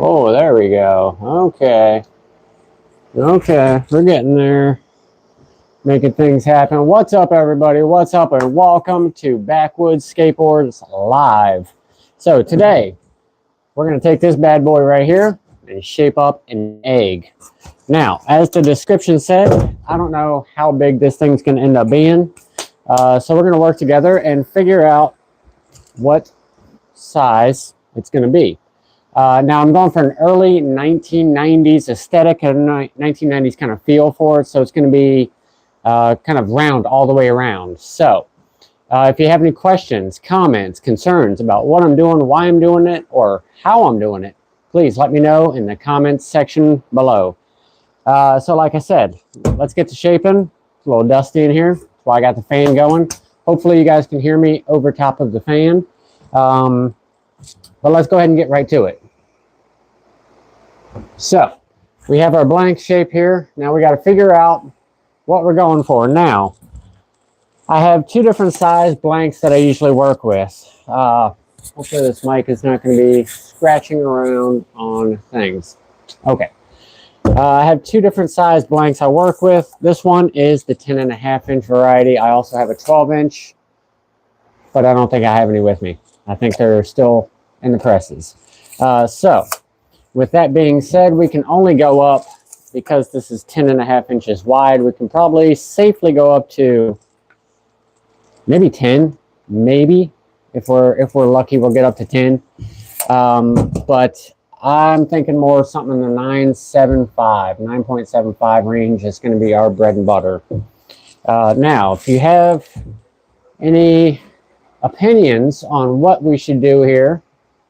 Oh, there we go. Okay. Okay, we're getting there. Making things happen. What's up, everybody? What's up, and welcome to Bakwoods Skateboards Live. So today, we're going to take this bad boy right here and shape up an egg. Now, as the description said, I don't know how big this thing's going to end up being. So we're going to work together and figure out what size it's going to be. Now I'm going for an early 1990s aesthetic and 1990s kind of feel for it. So it's going to be kind of round all the way around. So if you have any questions, comments, concerns about what I'm doing, why I'm doing it, or how I'm doing it, please let me know in the comments section below. So like I said, let's get to shaping. It's a little dusty in here. That's why I got the fan going. Hopefully you guys can hear me over top of the fan. But let's go ahead and get right to it. So we have our blank shape here. Now we got to figure out what we're going for. Now, I have two different size blanks that I usually work with. Hopefully this mic is not going to be scratching around on things. Okay. I have two different size blanks I work with. This one is the 10.5-inch variety. I also have a 12-inch, but I don't think I have any with me. I think they're still in the presses. So with that being said, we can only go up, because this is 10.5 inches wide, we can probably safely go up to maybe 10, maybe. If we're lucky, we'll get up to 10. But I'm thinking more something in the 9.75 range is going to be our bread and butter. Now, if you have any opinions on what we should do here,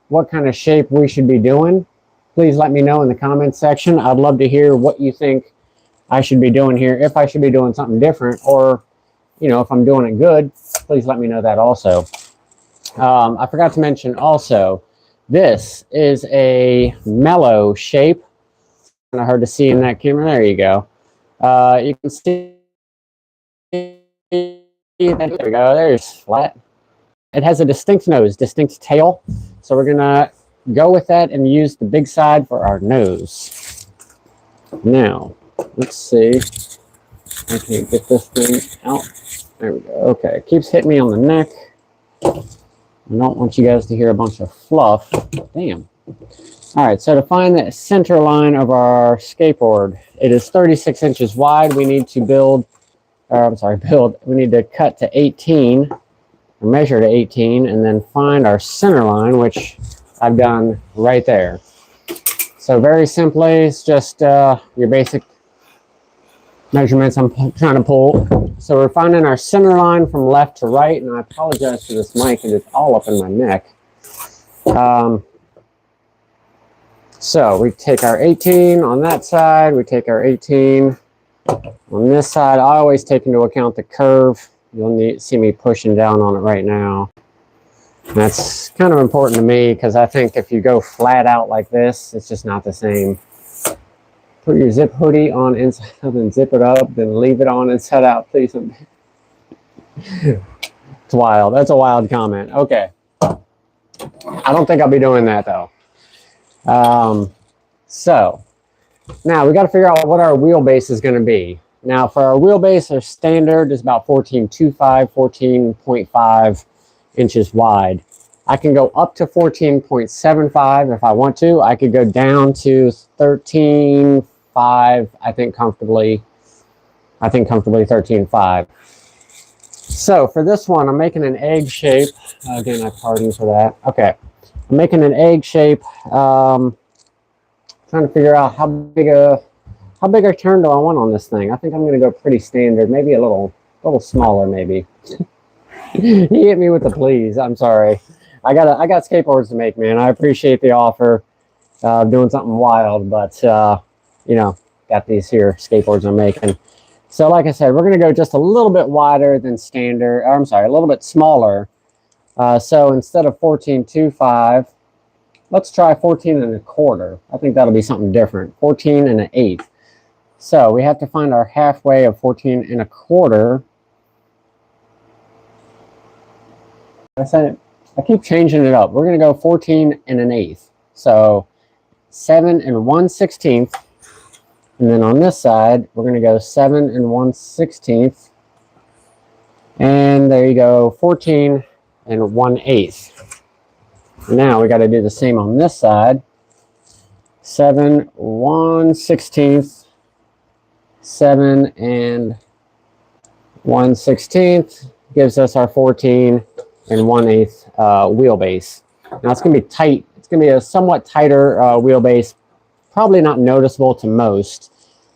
what kind of shape we should be doing, please let me know in the comments section. I'd love to hear what you think I should be doing here, if I should be doing something different, or, you know, if I'm doing it good, please let me know that also. I forgot to mention also, this is a mellow shape. Kind of hard to see in that camera. There you go. You can see, there we go, there's flat. It has a distinct nose, distinct tail. So we're gonna go with that and use the big side for our nose. Now, let's see. I can get this thing out. There we go. Okay, it keeps hitting me on the neck. I don't want you guys to hear a bunch of fluff. Damn. All right, so to find the center line of our skateboard, it is 36 inches wide. We need to we need to cut to 18, or measure to 18, and then find our center line, which I've done right there. So very simply, it's just your basic measurements I'm trying to pull. So we're finding our center line from left to right, and I apologize for this mic, it is all up in my neck. So we take our 18 on that side, we take our 18 on this side. I always take into account the curve. You'll see me pushing down on it right now. And that's kind of important to me, because I think if you go flat out like this, it's just not the same. Put your zip hoodie on inside out and zip it up, then leave it on inside out, please. It's wild. That's a wild comment. Okay. I don't think I'll be doing that, though. So now we got to figure out what our wheelbase is going to be. Now for our wheelbase, our standard is about 14.25, 14.5 inches wide. I can go up to 14.75 if I want to. I could go down to 13.5. I think comfortably 13.5. So for this one, I'm making an egg shape. Again, I pardon for that. Okay, I'm making an egg shape. Trying to figure out how big a turn do I want on this thing. I think I'm going to go pretty standard, maybe a little smaller, maybe. He hit me with the please. I'm sorry. I got skateboards to make, man. I appreciate the offer of doing something wild, but you know, got these here skateboards I'm making. So like I said, we're going to go just a little bit wider than standard. Or, I'm sorry, a little bit smaller. So instead of 14.25, let's try 14.25. I think that'll be something different. 14.125. So we have to find our halfway of 14.25. I keep changing it up. We're going to go 14.125. So 7 1/16. And then on this side, we're going to go 7 1/16. And there you go, 14 1/8. Now we got to do the same on this side. 7 1/16, 7 1/16 gives us our 14 1/8 wheelbase. Now it's going to be tight. It's going to be a somewhat tighter wheelbase, probably not noticeable to most.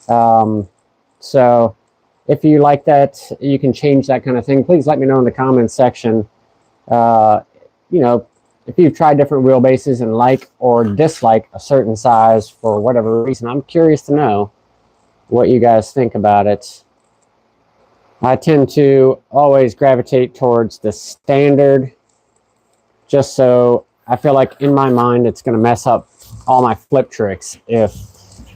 So if you like that, you can change that kind of thing. Please let me know in the comments section. You know, if you've tried different wheelbases and like or dislike a certain size for whatever reason. I'm curious to know what you guys think about it. I tend to always gravitate towards the standard, just so I feel like in my mind it's going to mess up all my flip tricks if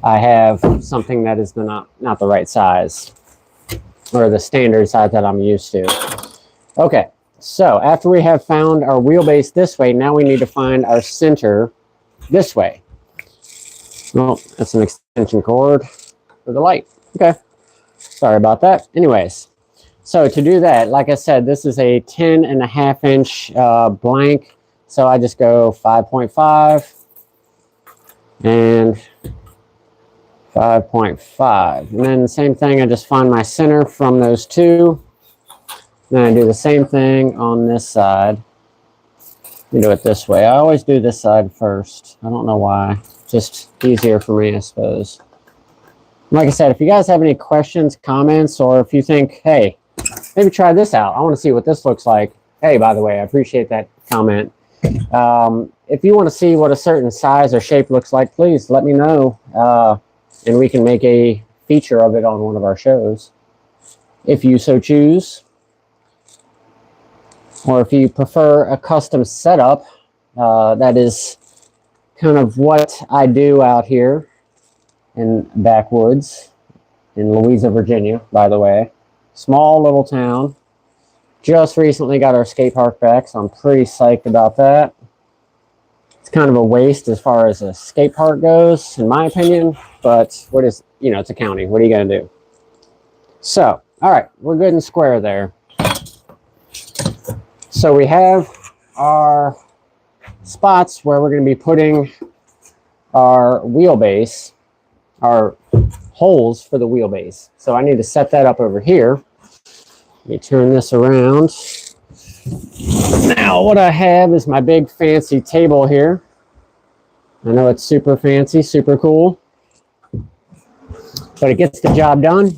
I have something that is not the right size, or the standard size that I'm used to. Okay, so after we have found our wheelbase this way, now we need to find our center this way. Well, that's an extension cord for the light. Okay, sorry about that. Anyways, so to do that, like I said, this is a 10 1/2 inch blank. So I just go 5.5 and 5.5. And then the same thing, I just find my center from those two. Then I do the same thing on this side. You do it this way. I always do this side first. I don't know why. Just easier for me, I suppose. Like I said, if you guys have any questions, comments, or if you think, hey, maybe try this out, I want to see what this looks like. Hey, by the way, I appreciate that comment. If you want to see what a certain size or shape looks like, please let me know, and we can make a feature of it on one of our shows, if you so choose. Or if you prefer a custom setup, that is kind of what I do out here in Bakwuds in Louisa, Virginia, by the way. Small little town. Just recently got our skate park back, so I'm pretty psyched about that. It's kind of a waste as far as a skate park goes, in my opinion, but what is, you know, it's a county. What are you going to do? So, all right, we're good and square there. So we have our spots where we're going to be putting our wheelbase, our holes for the wheelbase. So I need to set that up over here. Let me turn this around. Now what I have is my big fancy table here. I know it's super fancy, super cool, but it gets the job done.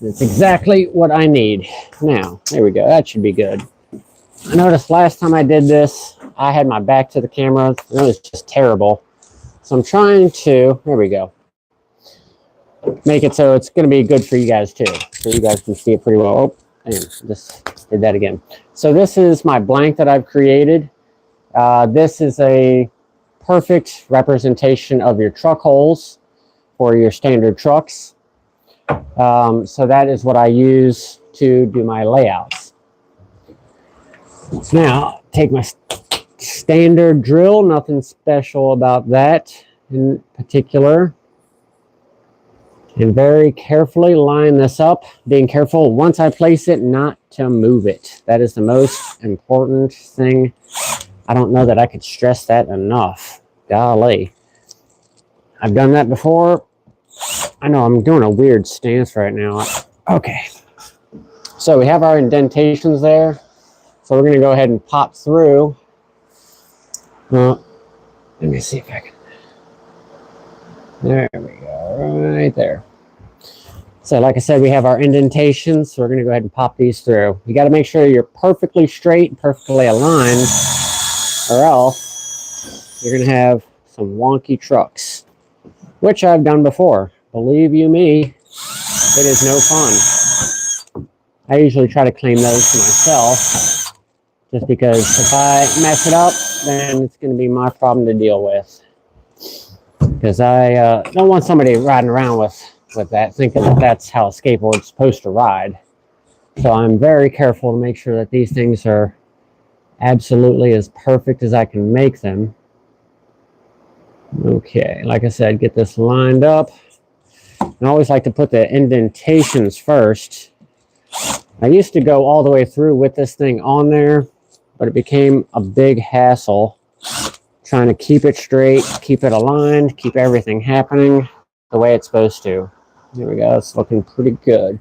It's exactly what I need. Now, there we go. That should be good. I noticed last time I did this, I had my back to the camera. It was just terrible. So I'm trying to, there we go, make it so it's going to be good for you guys too. So you guys can see it pretty well. Oh, and just did that again. So this is my blank that I've created. This is a perfect representation of your truck holes for your standard trucks. So that is what I use to do my layouts. Now, take my standard drill, nothing special about that in particular. And very carefully line this up, being careful once I place it not to move it. That is the most important thing. I don't know that I could stress that enough. Golly. I've done that before. I know I'm doing a weird stance right now. Okay. So we have our indentations there. So we're going to go ahead and pop through. Well, let me see if I can. There we go, right there. So like I said, we have our indentations. So we're going to go ahead and pop these through. You got to make sure you're perfectly straight, perfectly aligned, or else you're going to have some wonky trucks, which I've done before. Believe you me, it is no fun. I usually try to claim those to myself, just because if I mess it up, then it's going to be my problem to deal with. Because I don't want somebody riding around with that, thinking that that's how a skateboard's supposed to ride. So I'm very careful to make sure that these things are absolutely as perfect as I can make them. Okay, like I said, get this lined up. I always like to put the indentations first. I used to go all the way through with this thing on there, but it became a big hassle trying to keep it straight, keep it aligned, keep everything happening the way it's supposed to. There we go, it's looking pretty good.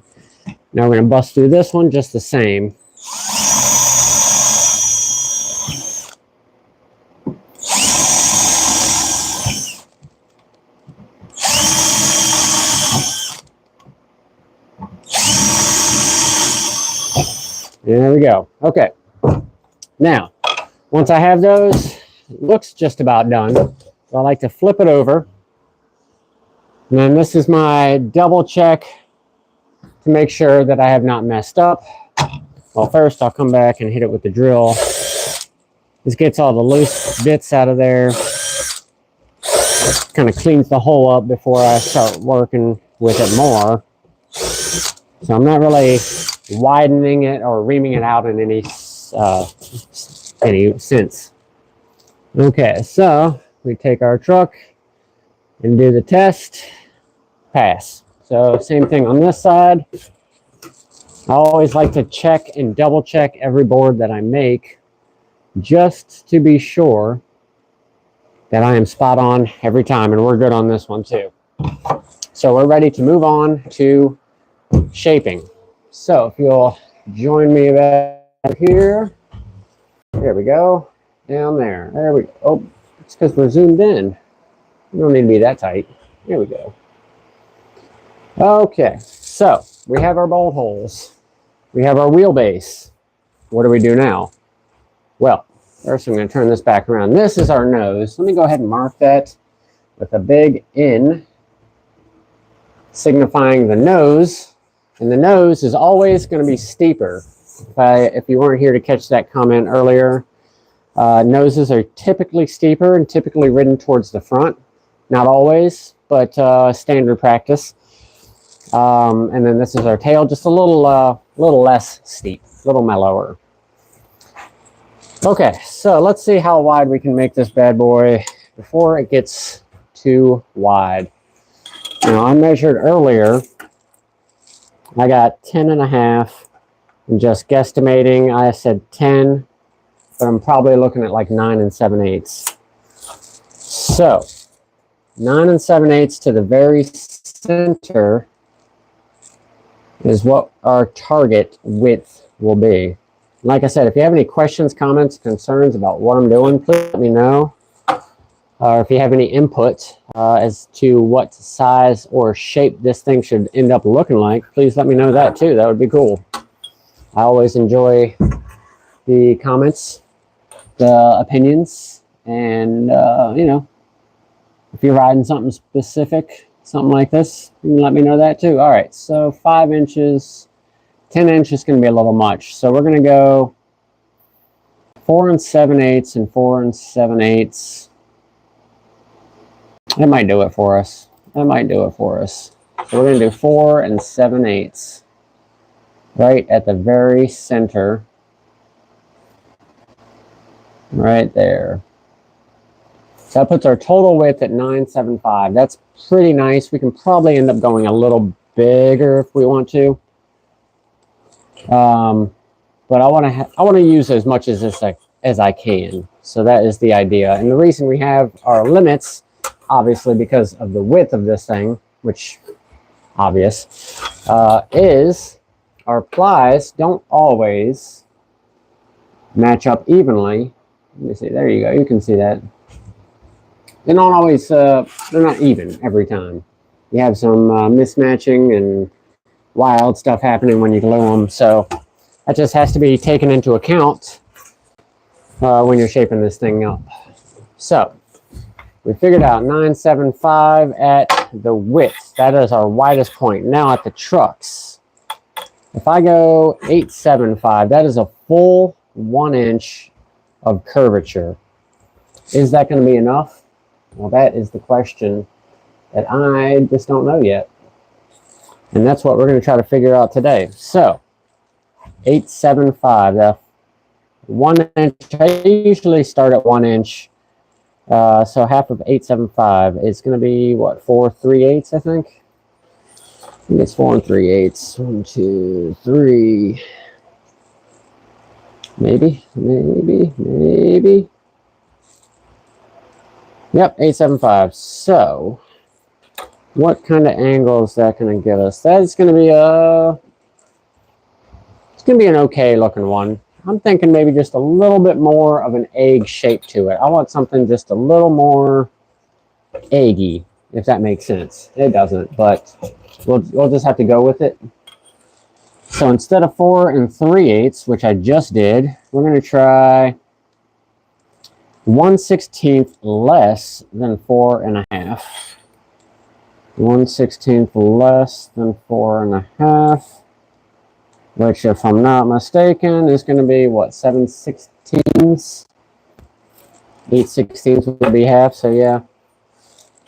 Now we're going to bust through this one just the same. There we go. Okay. Now, once I have those, it looks just about done. So I like to flip it over. And then this is my double check to make sure that I have not messed up. Well, first I'll come back and hit it with the drill. This gets all the loose bits out of there. Kind of cleans the hole up before I start working with it more. So I'm not really widening it or reaming it out in any sense. Okay, so we take our truck and do the test, pass. So same thing on this side. I always like to check and double check every board that I make just to be sure that I am spot on every time, and we're good on this one too. So we're ready to move on to shaping. So if you'll join me back here. There we go. Down there. There we go. Oh, it's because we're zoomed in. You don't need to be that tight. There we go. Okay, so we have our bolt holes. We have our wheelbase. What do we do now? Well, first I'm going to turn this back around. This is our nose. Let me go ahead and mark that with a big N, signifying the nose. And the nose is always going to be steeper. If you weren't here to catch that comment earlier, noses are typically steeper and typically ridden towards the front. Not always, but standard practice. And then this is our tail, just a little less steep, a little mellower. Okay, so let's see how wide we can make this bad boy before it gets too wide. Now, I measured earlier. I got 10.5, and just guesstimating, I said 10, but I'm probably looking at like 9 7/8. So, 9 7/8 to the very center is what our target width will be. Like I said, if you have any questions, comments, concerns about what I'm doing, please let me know. Or if you have any input as to what size or shape this thing should end up looking like, please let me know that too. That would be cool. I always enjoy the comments, the opinions, and you know, if you're riding something specific, something like this, you can let me know that too. All right, so 5 inches, 10 inches is going to be a little much. So we're going to go 4 7/8 and 4 7/8. That might do it for us. That might do it for us. So we're going to do 4 7/8 right at the very center. Right there. So that puts our total width at 975. That's pretty nice. We can probably end up going a little bigger if we want to. But I want to use as much as I can. So that is the idea. And the reason we have our limits, obviously because of the width of this thing, which obvious, is our plies don't always match up evenly. Let me see. There you go. You can see that. They don't always, they're not even every time. You have some mismatching and wild stuff happening when you glue them. So that just has to be taken into account when you're shaping this thing up. So we figured out 975 at the width. That is our widest point. Now at the trucks, if I go 875, that is a full 1 inch of curvature. Is that going to be enough? Well, that is the question that I just don't know yet. And that's what we're going to try to figure out today. So 875, the 1 inch, I usually start at 1 inch So half of 875 is going to be what, 4 3/8, I think. I think it's 4 3/8. 1, 2, 3. Maybe. Yep, 875. So, what kind of angle is that going to give us? That's going to be it's going to be an okay looking one. I'm thinking maybe just a little bit more of an egg shape to it. I want something just a little more eggy, if that makes sense. It doesn't, but we'll just have to go with it. So instead of 4 3/8, which I just did, we're going to try 1/16 less than 4 1/2. 1/16 less than 4 1/2, which, if I'm not mistaken, is going to be what, 7/16. 8/16 would be half, so yeah.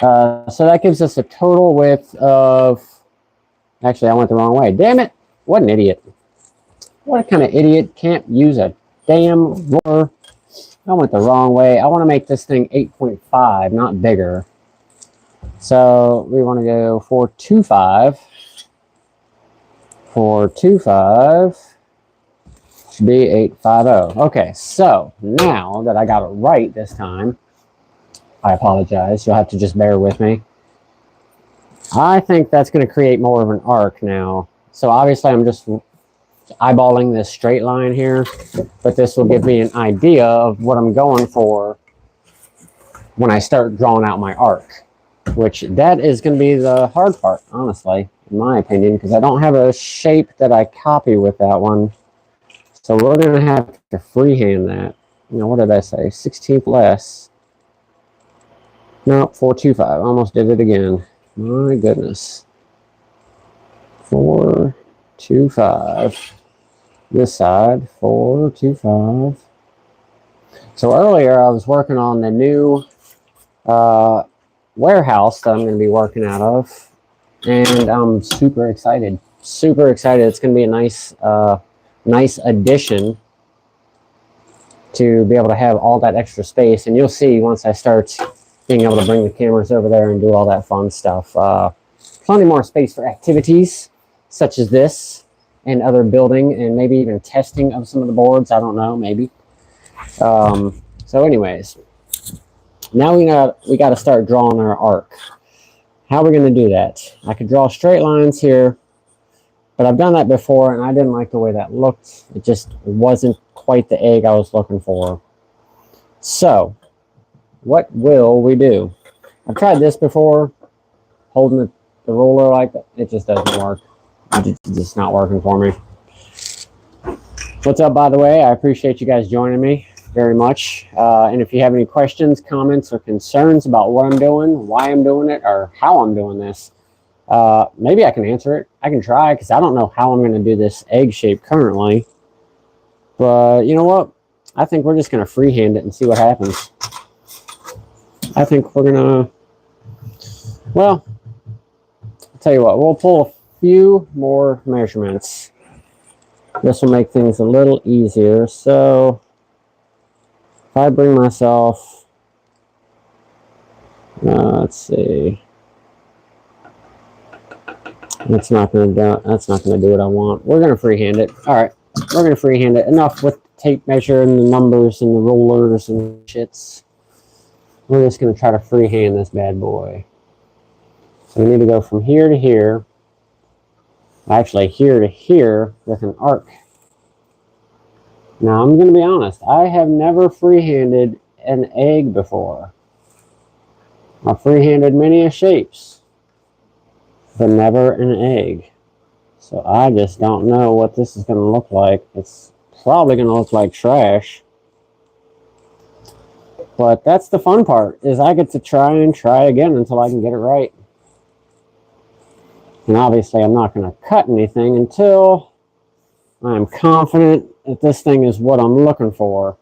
So that gives us a total width of, actually I went the wrong way. Damn it! What an idiot. What kind of idiot can't use a damn ruler? I went the wrong way. I want to make this thing 8.5, not bigger. So we want to go 425. 425 should be 850. Okay, so now that I got it right this time, I apologize. You'll have to just bear with me. I think that's going to create more of an arc now. So obviously I'm just eyeballing this straight line here, but this will give me an idea of what I'm going for when I start drawing out my arc, which that is going to be the hard part, honestly, in my opinion, because I don't have a shape that I copy with that one. So we're going to have to freehand that. You know, what did I say? 16th less. No, 425. Almost did it again. My goodness. 425. This side, 425. So earlier I was working on the new warehouse that I'm going to be working out of, and I'm super excited. Super excited. It's going to be a nice addition to be able to have all that extra space. And you'll see once I start being able to bring the cameras over there and do all that fun stuff. Plenty more space for activities such as this and other building and maybe even testing of some of the boards. I don't know, maybe. So anyways, now we got to start drawing our arc. How are we going to do that? I could draw straight lines here, but I've done that before and I didn't like the way that looked. It just wasn't quite the egg I was looking for. So what will we do? I've tried this before, holding the ruler like that. It just doesn't work. It's just not working for me. What's up, by the way? I appreciate you guys joining me very much. And if you have any questions, comments, or concerns about what I'm doing, why I'm doing it, or how I'm doing this, maybe I can answer it. I can try, because I don't know how I'm going to do this egg shape currently. But you know what? I think we're just going to freehand it and see what happens. I think we're going to, well, I'll tell you what, we'll pull a few more measurements. This will make things a little easier. So if I bring myself, let's see, that's not going to do what I want. We're going to freehand it. All right, we're going to freehand it. Enough with the tape measure and the numbers and the rulers and shits. We're just going to try to freehand this bad boy. So we need to go from here to here. Actually, here to here with an arc. Now, I'm going to be honest. I have never freehanded an egg before. I've freehanded many shapes, but never an egg. So I just don't know what this is going to look like. It's probably going to look like trash. But that's the fun part, is I get to try again until I can get it right. And obviously I'm not going to cut anything until I'm confident that this thing is what I'm looking for.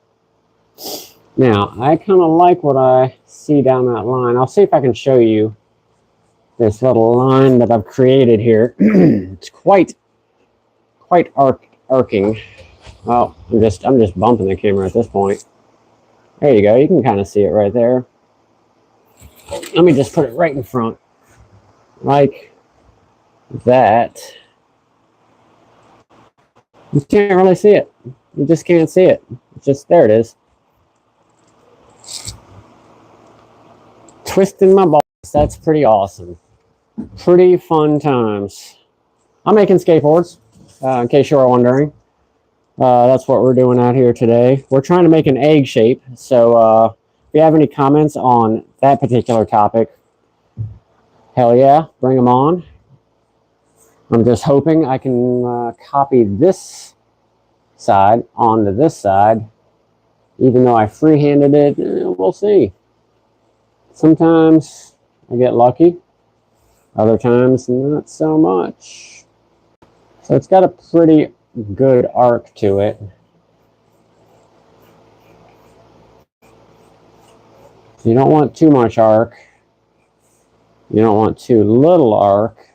Now, I kind of like what I see down that line. I'll see if I can show you this little line that I've created here. It's quite arcing. Well, I'm just bumping the camera at this point. There you go. You can kind of see it right there. Let me just put it right in front, like that. You can't really see it. You just can't see it. It's just, there it is. Twisting my balls. That's pretty awesome. Pretty fun times. I'm making skateboards, in case you are wondering. That's what we're doing out here today. We're trying to make an egg shape. So if you have any comments on that particular topic, hell yeah, bring them on. I'm just hoping I can copy this side onto this side, even though I freehanded it. We'll see. Sometimes I get lucky, other times not so much. So it's got a pretty good arc to it. You don't want too much arc. You don't want too little arc,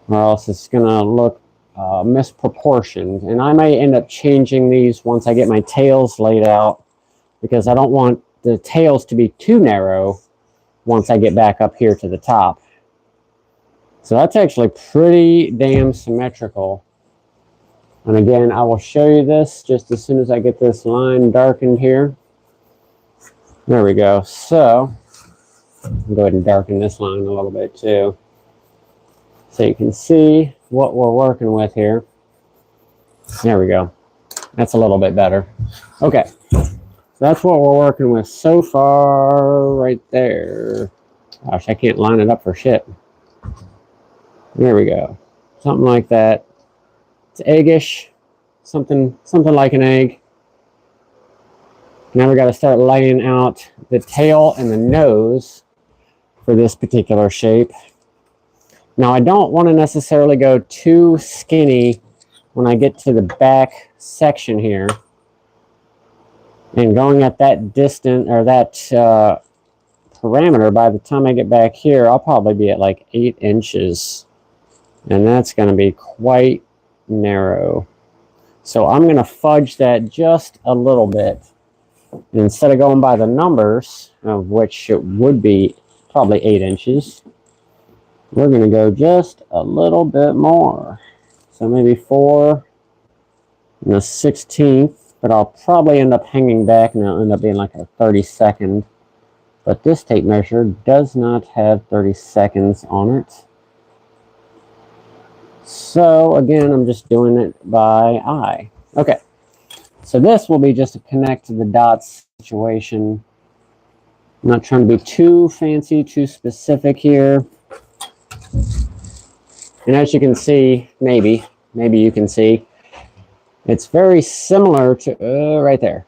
or else it's going to look misproportioned. And I may end up changing these once I get my tails laid out, because I don't want the tails to be too narrow once I get back up here to the top. So that's actually pretty damn symmetrical. And again, I will show you this just as soon as I get this line darkened here. There we go. So I'll go ahead and darken this line a little bit too, so you can see what we're working with here. There we go. That's a little bit better. Okay, so that's what we're working with so far right there. Gosh, I can't line it up for shit. There we go. Something like that. It's eggish. Something like an egg. Now we got to start laying out the tail and the nose for this particular shape. Now I don't want to necessarily go too skinny when I get to the back section here. And going at that distance, or that parameter, by the time I get back here, I'll probably be at like 8 inches. And that's going to be quite narrow. So I'm going to fudge that just a little bit. And instead of going by the numbers, of which it would be probably 8 inches, we're going to go just a little bit more. So maybe 4 and a 16th, but I'll probably end up hanging back and it'll end up being like a 32nd. But this tape measure does not have 30 seconds on it. So again, I'm just doing it by eye. Okay, so this will be just a connect to the dots situation. I'm not trying to be too fancy, too specific here. And as you can see, maybe you can see, it's very similar to, right there.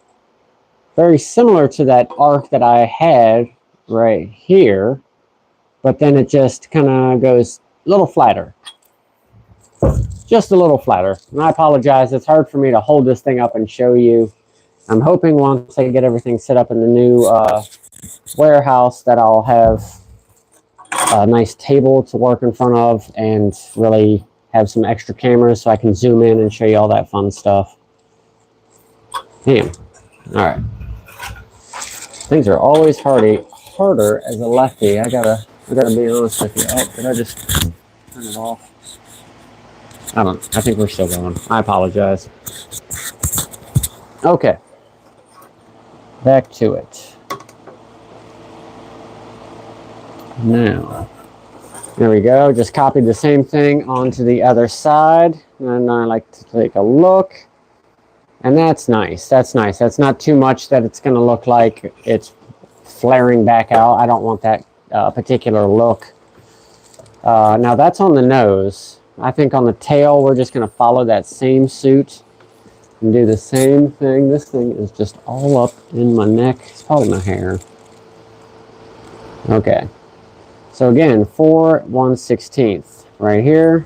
Very similar to that arc that I had right here, but then it just kind of goes a little flatter. Just a little flatter. And I apologize, it's hard for me to hold this thing up and show you. I'm hoping once I get everything set up in the new warehouse that I'll have a nice table to work in front of and really have some extra cameras so I can zoom in and show you all that fun stuff. Damn. Alright. Things are always harder as a lefty. I gotta be honest with you. Oh, did I just turn it off? I think we're still going. I apologize. Okay. Back to it. Now, there we go. Just copied the same thing onto the other side. And I like to take a look. And that's nice. That's nice. That's not too much that it's going to look like it's flaring back out. I don't want that particular look. Now, that's on the nose. I think on the tail, we're just going to follow that same suit and do the same thing. This thing is just all up in my neck. It's probably my hair. Okay. So again, 4 1/16 right here.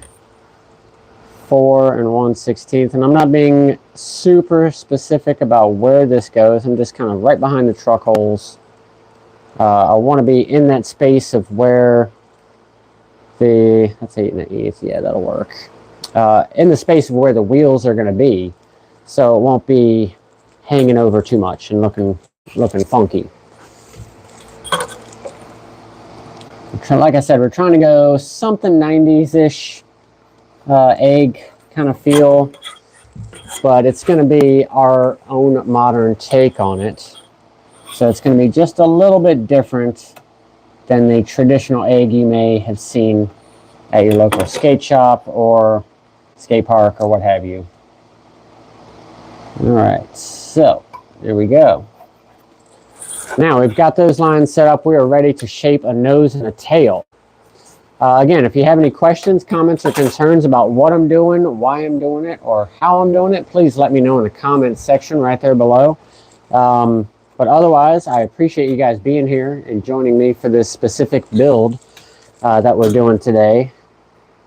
4 and 1/16. And I'm not being super specific about where this goes. I'm just kind of right behind the truck holes. I want to be in that space of where that's 8 1/8, yeah, that'll work. In the space of where the wheels are going to be, so it won't be hanging over too much and looking funky. Like I said, we're trying to go something 90s-ish egg kind of feel, but it's going to be our own modern take on it. So it's going to be just a little bit different than the traditional egg you may have seen at your local skate shop or skate park or what have you. All right, so there we go. Now we've got those lines set up. We are ready to shape a nose and a tail. Again, if you have any questions, comments, or concerns about what I'm doing, why I'm doing it, or how I'm doing it, please let me know in the comments section right there below. But otherwise, I appreciate you guys being here and joining me for this specific build that we're doing today.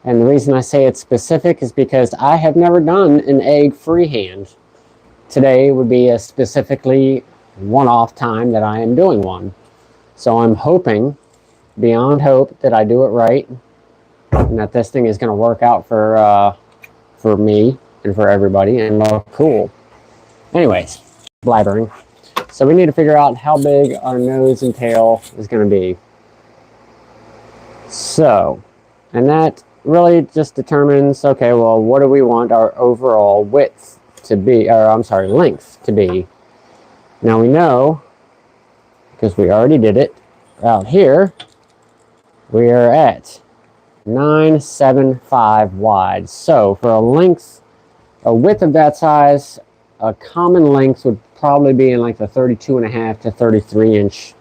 And the reason I say it's specific is because I have never done an egg freehand. Today would be a specifically one-off time that I am doing one. So I'm hoping, beyond hope, that I do it right and that this thing is going to work out for me and for everybody and look cool. Anyways, blabbering. So we need to figure out how big our nose and tail is going to be. So, and that really just determines, okay, well, what do we want our overall width to be, or I'm sorry, length to be. Now we know, because we already did it, out here, we are at 975 wide. So for a width of that size, a common length would probably be in like the 32.5 to 33 inch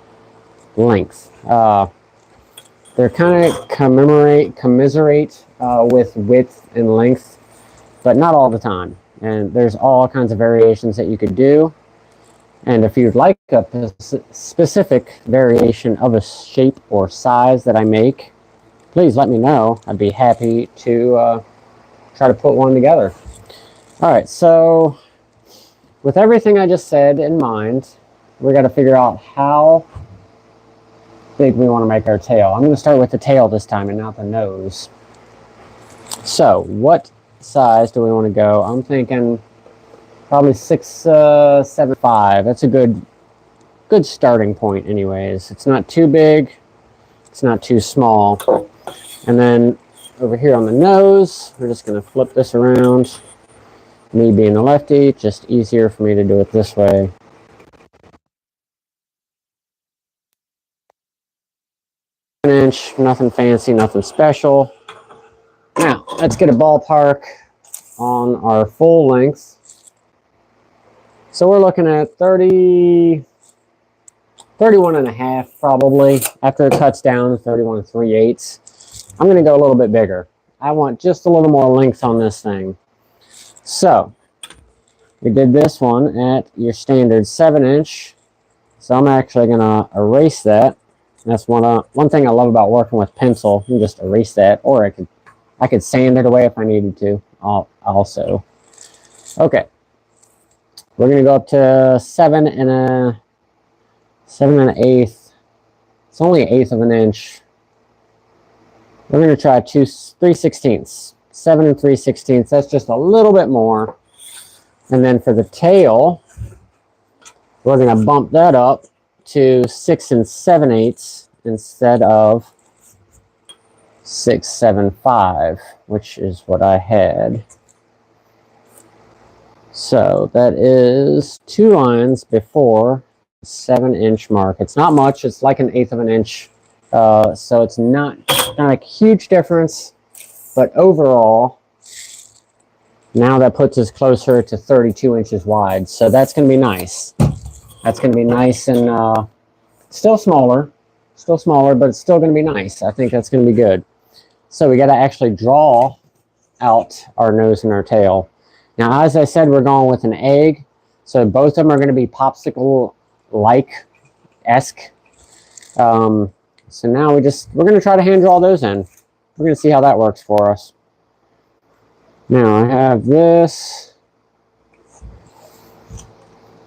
length. They're kind of commiserate with width and length, but not all the time. And there's all kinds of variations that you could do. And if you'd like a specific variation of a shape or size that I make, please let me know. I'd be happy to try to put one together. All right, so with everything I just said in mind, we got to figure out how big we want to make our tail. I'm going to start with the tail this time and not the nose. So what size do we want to go? I'm thinking probably 6'7", That's a good starting point anyways. It's not too big. It's not too small. And then over here on the nose, we're just going to flip this around. Me being a lefty, just easier for me to do it this way. An inch, nothing fancy, nothing special. Now, let's get a ballpark on our full length. So we're looking at 31 and a half probably. After it cuts down, 31 3/8. I'm going to go a little bit bigger. I want just a little more length on this thing. So we did this one at your standard 7 inch. So I'm actually going to erase that. That's one thing I love about working with pencil. You can just erase that, or I could sand it away if I needed to. Also, okay. We're going to go up to 7 1/8. It's only 1/8 of an inch. We're going to try 3/16. 7 3/16. That's just a little bit more. And then for the tail, we're going to bump that up to 6 7/8 instead of 6'7", which is what I had. So that is 2 lines before the 7 inch mark. It's not much. It's like 1/8 of an inch. So it's not a huge difference, but overall, now that puts us closer to 32 inches wide. So that's going to be nice. That's going to be nice and still smaller, but it's still going to be nice. I think that's going to be good. So we got to actually draw out our nose and our tail. Now, as I said, we're going with an egg. So both of them are going to be popsicle-like-esque. So now we're going to try to hand draw those in. We're going to see how that works for us. Now I have this.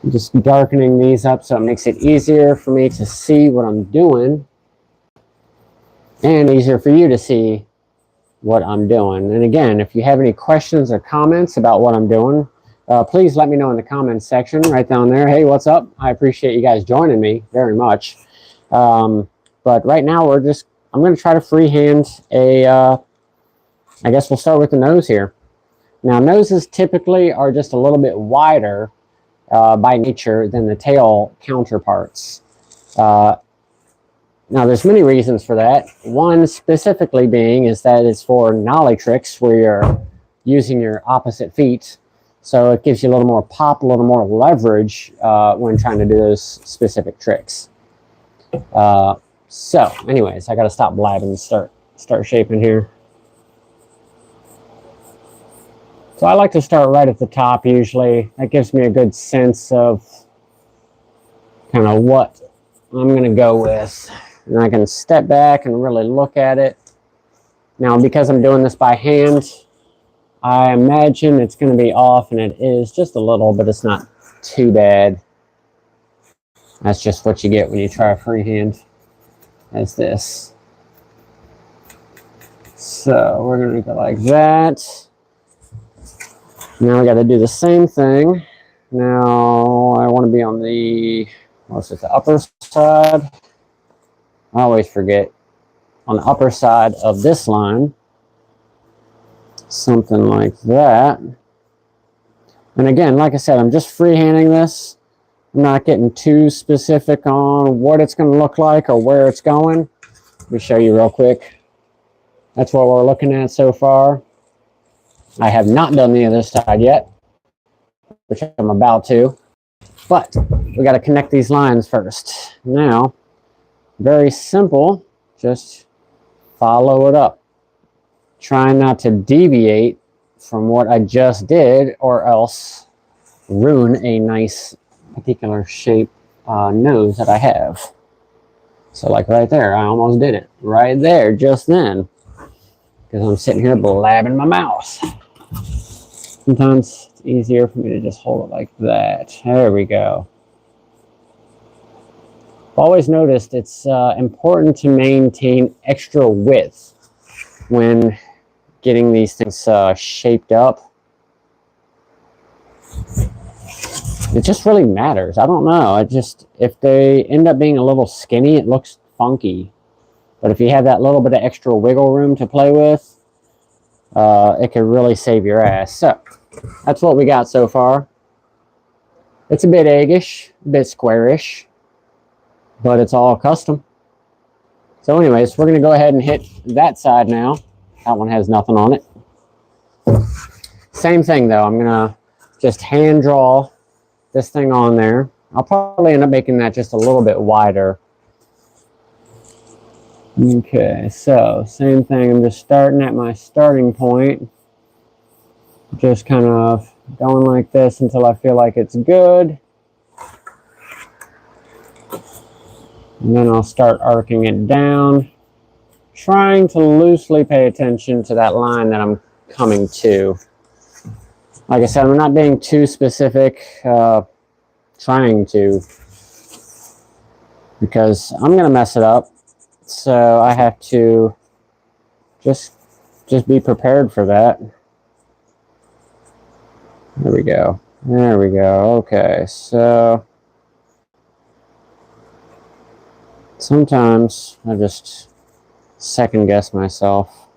I'm just darkening these up so it makes it easier for me to see what I'm doing. And easier for you to see what I'm doing. And again, if you have any questions or comments about what I'm doing, please let me know in the comments section right down there. Hey, what's up? I appreciate you guys joining me very much. But right now we're just I'm going to try to freehand a, I guess we'll start with the nose here. Now, noses typically are just a little bit wider by nature than the tail counterparts. Now, there's many reasons for that. One specifically being is that it's for nollie tricks where you're using your opposite feet. So it gives you a little more pop, a little more leverage when trying to do those specific tricks. So anyways, I got to stop blabbing and start shaping here. So I like to start right at the top usually. That gives me a good sense of kind of what I'm going to go with. And I can step back and really look at it. Now, because I'm doing this by hand, I imagine it's going to be off, and it is just a little, but it's not too bad. That's just what you get when you try a freehand, as this. So we're going to go like that. Now we got to do the same thing. Now I want to be on the, what's it, the upper side. I always forget. On the upper side of this line. Something like that. And again, like I said, I'm just freehanding this. I'm not getting too specific on what it's going to look like or where it's going. Let me show you real quick. That's what we're looking at so far. I have not done the other side yet, which I'm about to. But we got to connect these lines first. Now, very simple, just follow it up. Try not to deviate from what I just did or else ruin a nice particular shape nose that I have. So like right there, I almost did it. Right there, just then. Because I'm sitting here blabbing my mouth. Sometimes it's easier for me to just hold it like that. There we go. I've always noticed it's important to maintain extra width when getting these things shaped up. It just really matters. I don't know. If they end up being a little skinny, it looks funky. But if you have that little bit of extra wiggle room to play with, it can really save your ass. So that's what we got so far. It's a bit eggish, a bit squarish, but it's all custom. So anyways, we're going to go ahead and hit that side now. That one has nothing on it. Same thing though. I'm going to just hand draw this thing on there. I'll probably end up making that just a little bit wider. Okay, so same thing. I'm just starting at my starting point. Just kind of going like this until I feel like it's good. And then I'll start arcing it down, trying to loosely pay attention to that line that I'm coming to. Like I said, I'm not being too specific, trying to, because I'm going to mess it up. So I have to just be prepared for that. There we go. There we go. Okay, so sometimes I just second guess myself.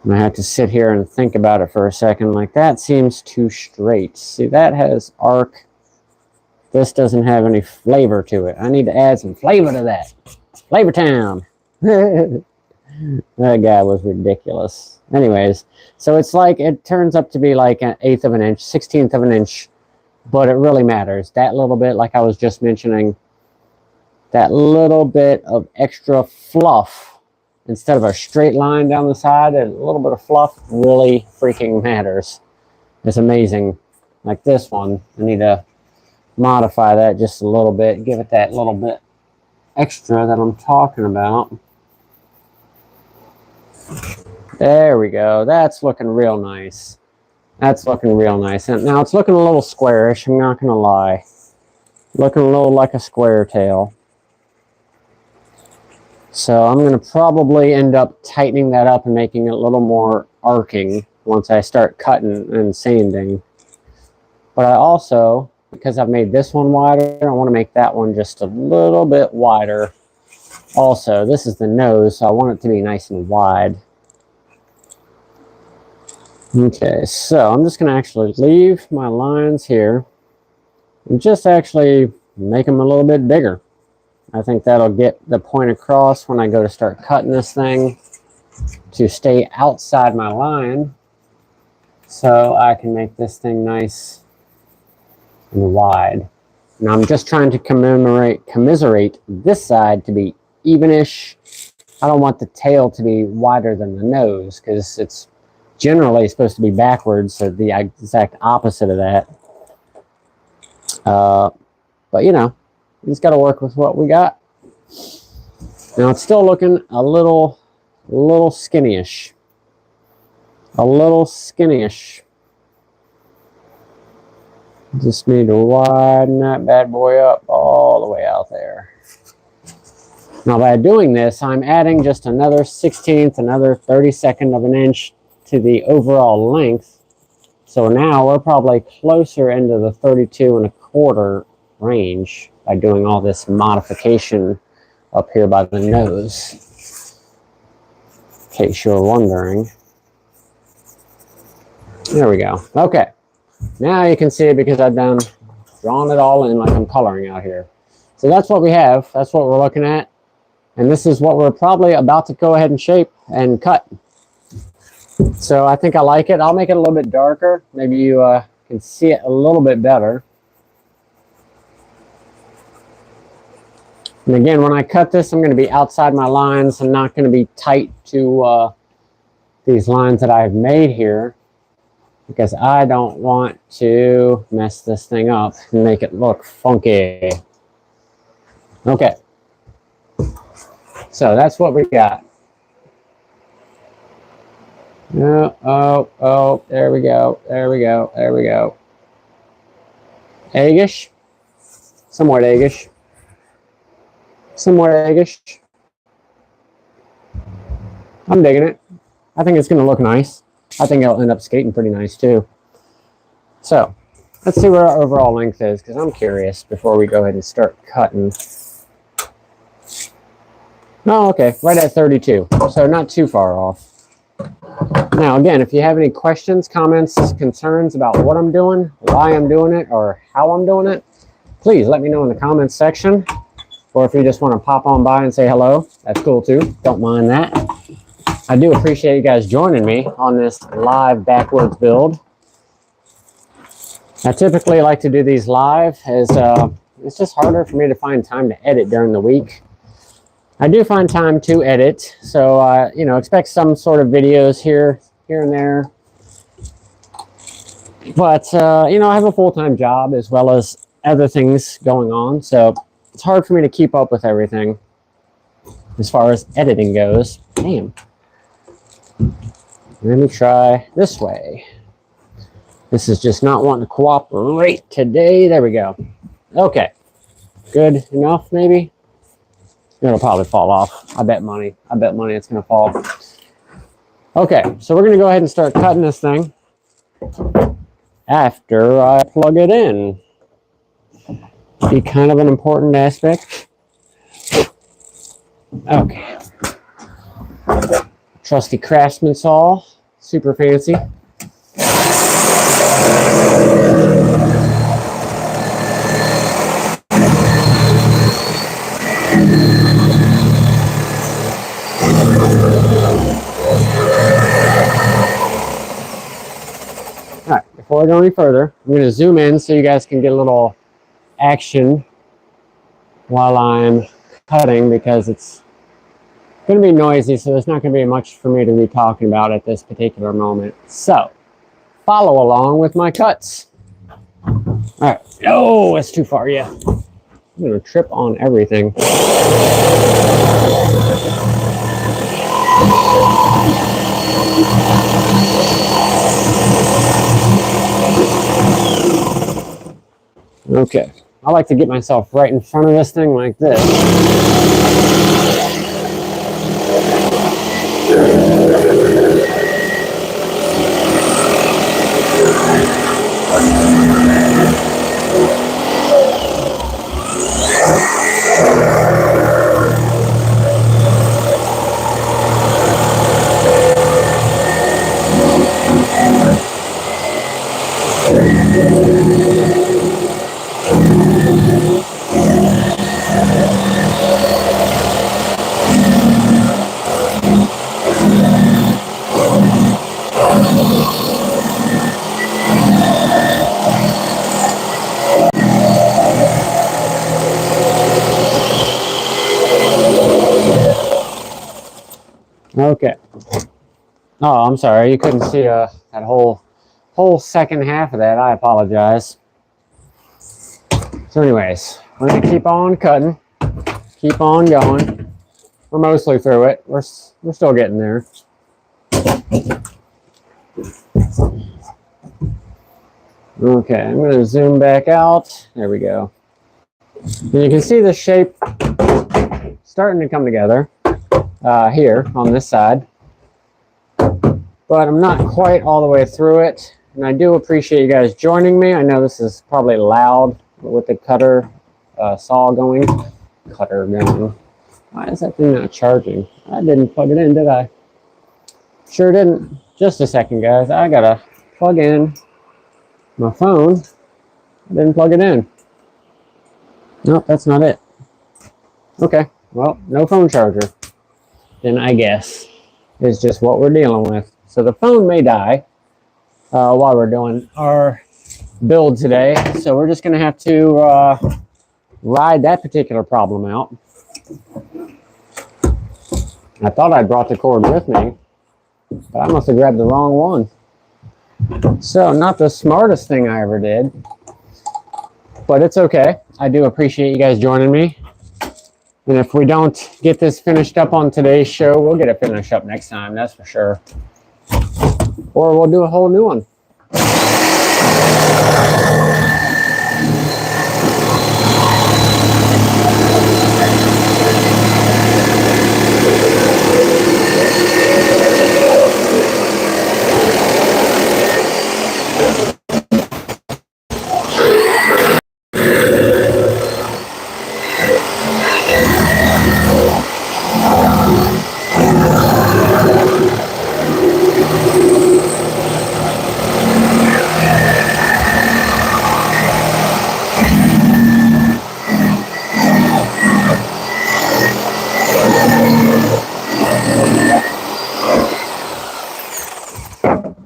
And I have to sit here and think about it for a second. Like, that seems too straight. See, that has arc. This doesn't have any flavor to it. I need to add some flavor to that. Flavor Town. That guy was ridiculous. Anyways, so it's like, it turns up to be like an 1/8 of an inch, 1/16 of an inch, but it really matters. That little bit, like I was just mentioning, that little bit of extra fluff, instead of a straight line down the side, a little bit of fluff really freaking matters. It's amazing. Like this one, I need to modify that just a little bit, give it that little bit extra that I'm talking about. There we go. That's looking real nice. That's looking real nice. And now it's looking a little squarish, I'm not going to lie. Looking a little like a square tail. So I'm going to probably end up tightening that up and making it a little more arcing once I start cutting and sanding. But I also, because I've made this one wider, I want to make that one just a little bit wider. Also, this is the nose, so I want it to be nice and wide. Okay, so I'm just going to actually leave my lines here and just actually make them a little bit bigger. I think that'll get the point across when I go to start cutting this thing to stay outside my line, so I can make this thing nice and wide. And I'm just trying to commiserate this side to be evenish. I don't want the tail to be wider than the nose, because it's generally supposed to be backwards, so the exact opposite of that. But you know, we just got to work with what we got. Now it's still looking a little skinny-ish. A little skinny-ish. Just need to widen that bad boy up all the way out there. Now by doing this, I'm adding just another 1/16, another 32nd of an inch to the overall length. So now we're probably closer into the 32 1/4 range by doing all this modification up here by the nose. In case you're wondering. There we go. Okay. Now you can see it because I've drawn it all in like I'm coloring out here. So that's what we have. That's what we're looking at. And this is what we're probably about to go ahead and shape and cut. So I think I like it. I'll make it a little bit darker. Maybe you can see it a little bit better. And again, when I cut this, I'm going to be outside my lines. I'm not going to be tight to these lines that I've made here, because I don't want to mess this thing up and make it look funky. Okay. So that's what we got. Oh, there we go. There we go. There we go. Eggish. Somewhat eggish. Somewhat eggish. I'm digging it. I think it's going to look nice. I think it'll end up skating pretty nice too. So let's see what our overall length is, because I'm curious before we go ahead and start cutting. Oh, okay, right at 32, so not too far off. Now again, if you have any questions, comments, concerns about what I'm doing, why I'm doing it, or how I'm doing it, please let me know in the comments section. Or if you just want to pop on by and say hello, that's cool too. Don't mind that. I do appreciate you guys joining me on this live Bakwuds build. I typically like to do these live, as it's just harder for me to find time to edit during the week. I do find time to edit, so you know, expect some sort of videos here and there. But you know, I have a full-time job as well as other things going on, so it's hard for me to keep up with everything as far as editing goes. Damn. Let me try this way. This is just not wanting to cooperate today. There we go. Okay. Good enough, maybe? It'll probably fall off. I bet money. I bet money it's going to fall. Okay, so we're going to go ahead and start cutting this thing after I plug it in. Be kind of an important aspect. Okay. Trusty Craftsman saw. Super fancy. Alright, before I go any further, I'm going to zoom in so you guys can get a little action while I'm cutting, because it's going to be noisy, so there's not going to be much for me to be talking about at this particular moment. So, follow along with my cuts. Alright. Oh, that's too far, yeah. I'm going to trip on everything. Okay. I like to get myself right in front of this thing like this. Okay. Oh, I'm sorry. You couldn't see that whole second half of that. I apologize. So anyways, we're going to keep on cutting. Keep on going. We're mostly through it. We're still getting there. Okay, I'm going to zoom back out. There we go. And you can see the shape starting to come together here on this side. But I'm not quite all the way through it. And I do appreciate you guys joining me. I know this is probably loud with the cutter saw going. Cutter going. Why is that thing not charging? I didn't plug it in, did I? Sure didn't. Just a second, guys. I gotta plug in my phone. I didn't plug it in. Nope, that's not it. Okay, well, no phone charger. Then I guess is just what we're dealing with. So the phone may die while we're doing our build today. So we're just gonna have to ride that particular problem out. I thought I brought the cord with me, but I must have grabbed the wrong one. So not the smartest thing I ever did, but it's okay. I do appreciate you guys joining me. And if we don't get this finished up on today's show, we'll get it finished up next time, that's for sure. Or we'll do a whole new one.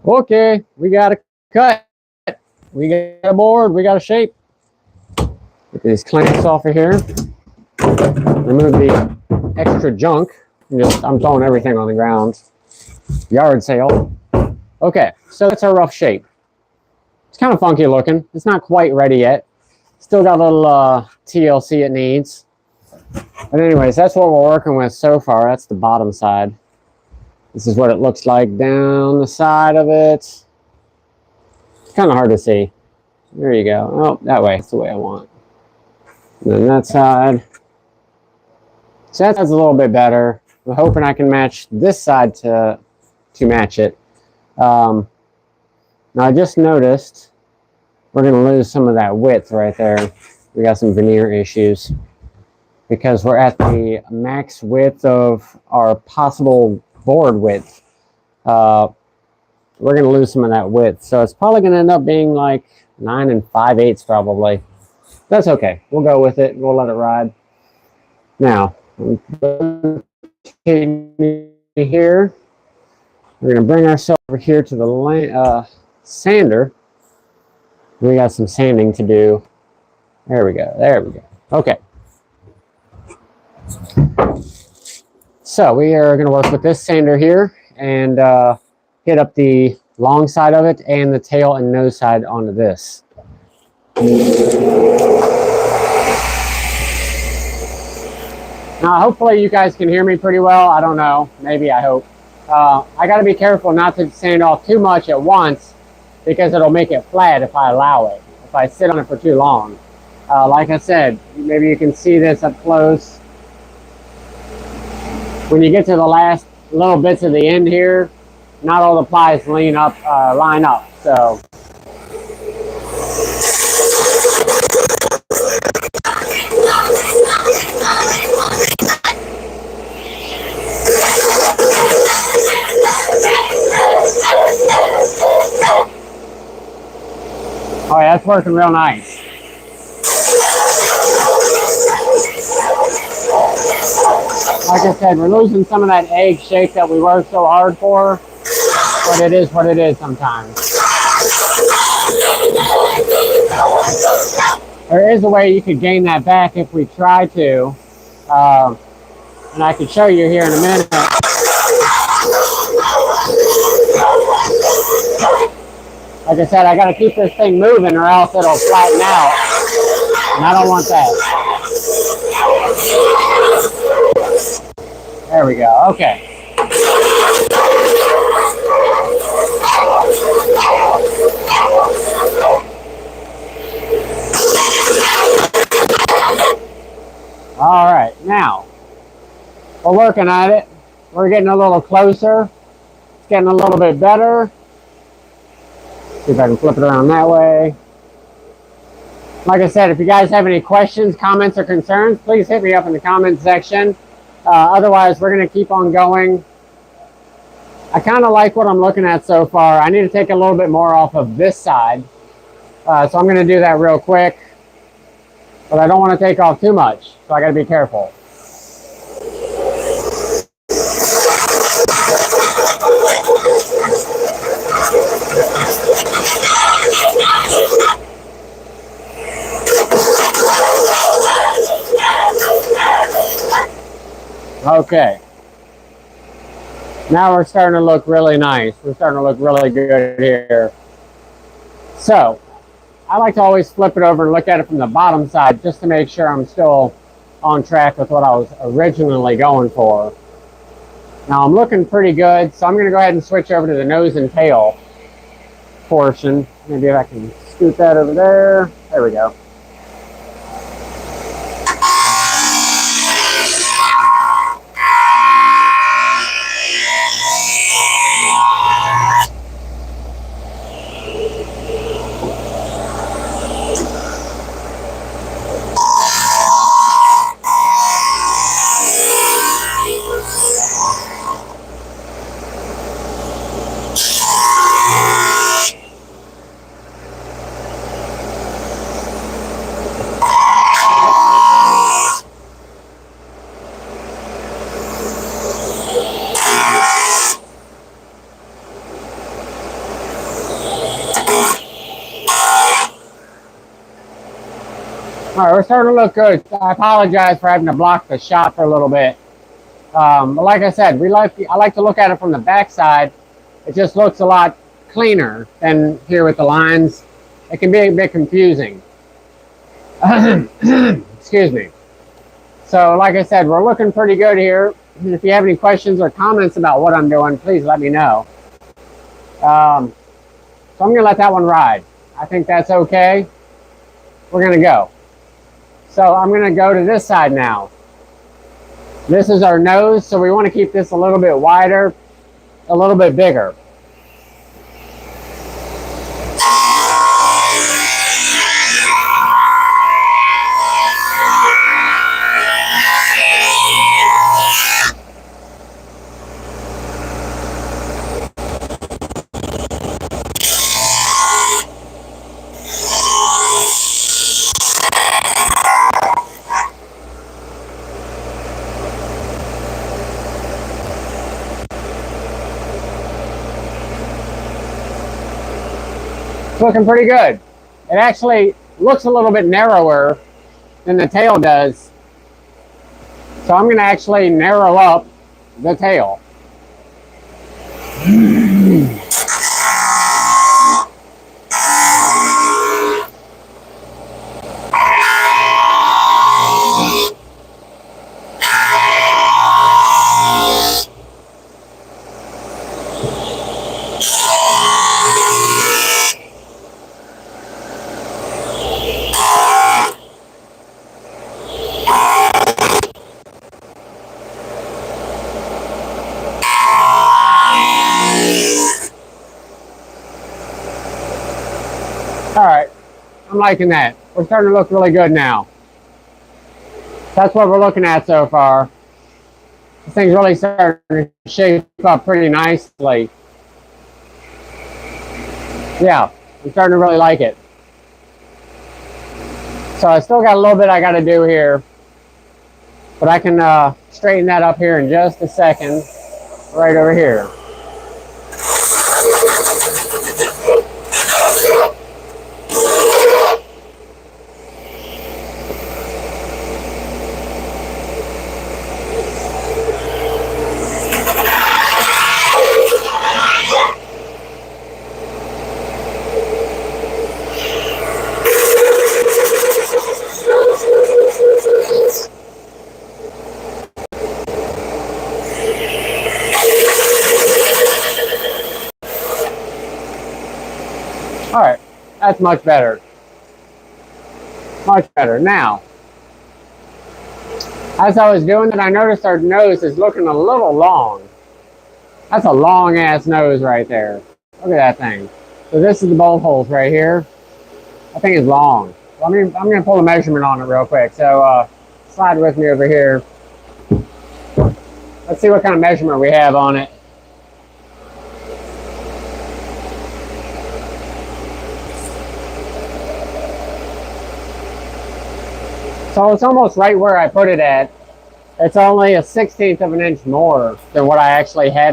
Okay, we got a cut. We got a board. We got a shape. Get these clamps off of here. Remove the extra junk. I'm throwing everything on the ground. Yard sale. Okay, so that's our rough shape. It's kind of funky looking. It's not quite ready yet. Still got a little TLC it needs. But anyways, that's what we're working with so far. That's the bottom side. This is what it looks like down the side of it. It's kind of hard to see. There you go. Oh, that way. That's the way I want. And then that side. So that's a little bit better. I'm hoping I can match this side to match it. Now I just noticed we're going to lose some of that width right there. We got some veneer issues because we're at the max width of our possible board width. We're going to lose some of that width. So it's probably going to end up being like 9 5/8 probably. That's okay. We'll go with it. We'll let it ride. Now, here, we're going to bring ourselves over here to the sander. We got some sanding to do. There we go. There we go. Okay. So we are going to work with this sander here and hit up the long side of it and the tail and nose side onto this. Now, hopefully you guys can hear me pretty well. I don't know. Maybe, I hope. I got to be careful not to sand off too much at once because it'll make it flat if I allow it, if I sit on it for too long. Like I said, maybe you can see this up close. When you get to the last little bits of the end here, not all the plies line up. So oh yeah, that's working real nice. Like I said, we're losing some of that egg shape that we worked so hard for, but it is what it is sometimes. There is a way you could gain that back if we try to, and I could show you here in a minute. Like I said, I got to keep this thing moving or else it'll flatten out. And I don't want that. There we go. Okay. All right. Now, we're working at it. We're getting a little closer. It's getting a little bit better. See if I can flip it around that way. Like I said, if you guys have any questions, comments, or concerns, please hit me up in the comments section. Otherwise, we're going to keep on going. I kind of like what I'm looking at so far. I need to take a little bit more off of this side. So I'm going to do that real quick. But I don't want to take off too much, so I got to be careful. Okay. Now we're starting to look really nice. We're starting to look really good here. So, I like to always flip it over and look at it from the bottom side just to make sure I'm still on track with what I was originally going for. Now I'm looking pretty good, so I'm going to go ahead and switch over to the nose and tail portion. Maybe if I can scoot that over there. There we go. All right, we're starting to look good. I apologize for having to block the shot for a little bit. But like I said, I like to look at it from the back side. It just looks a lot cleaner than here with the lines. It can be a bit confusing. Excuse me. So like I said, we're looking pretty good here. If you have any questions or comments about what I'm doing, please let me know. So I'm going to let that one ride. I think that's okay. We're going to go. So I'm going to go to this side now. This is our nose, so we want to keep this a little bit wider, a little bit bigger. It's looking pretty good. It actually looks a little bit narrower than the tail does. So I'm going to actually narrow up the tail. All right, I'm liking that. We're starting to look really good now. That's what we're looking at so far. This thing's really starting to shape up pretty nicely. Yeah, I'm starting to really like it. So I still got a little bit I got to do here, but I can straighten that up here in just a second, right over here. All right, that's much better. Much better. Now, as I was doing it, I noticed our nose is looking a little long. That's a long ass nose right there. Look at that thing. So this is the bolt holes right here. I think it's long. Well, I'm going to pull a measurement on it real quick. So slide with me over here. Let's see what kind of measurement we have on it. So it's almost right where I put it at. It's only a 1/16 of an inch more than what I actually had